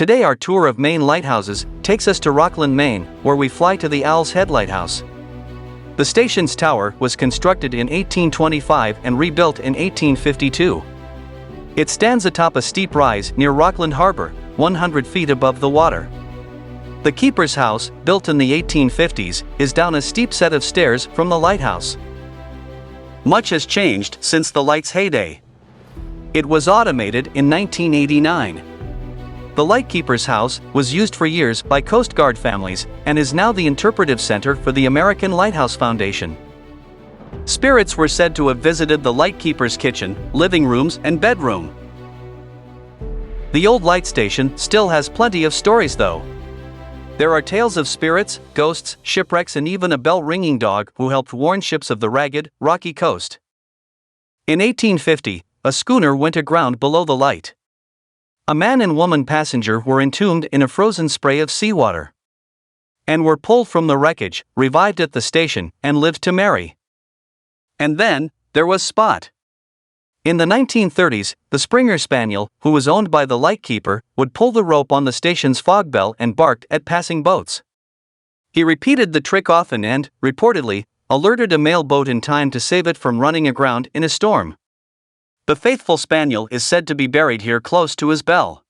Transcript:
Today our tour of Maine lighthouses takes us to Rockland, Maine, where we fly to the Owl's Head Lighthouse. The station's tower was constructed in 1825 and rebuilt in 1852. It stands atop a steep rise near Rockland Harbor, 100 feet above the water. The keeper's house, built in the 1850s, is down a steep set of stairs from the lighthouse. Much has changed since the light's heyday. It was automated in 1989. The lightkeeper's house was used for years by Coast Guard families and is now the interpretive center for the American Lighthouse Foundation. Spirits were said to have visited the lightkeeper's kitchen, living rooms, and bedroom. The old light station still has plenty of stories though. There are tales of spirits, ghosts, shipwrecks, and even a bell-ringing dog who helped warn ships of the ragged, rocky coast. In 1850, a schooner went aground below the light. A man and woman passenger were entombed in a frozen spray of seawater, and were pulled from the wreckage, revived at the station, and lived to marry. And then, there was Spot. In the 1930s, the Springer Spaniel, who was owned by the lightkeeper, would pull the rope on the station's fog bell and barked at passing boats. He repeated the trick often and, reportedly, alerted a mail boat in time to save it from running aground in a storm. The faithful spaniel is said to be buried here close to his bell.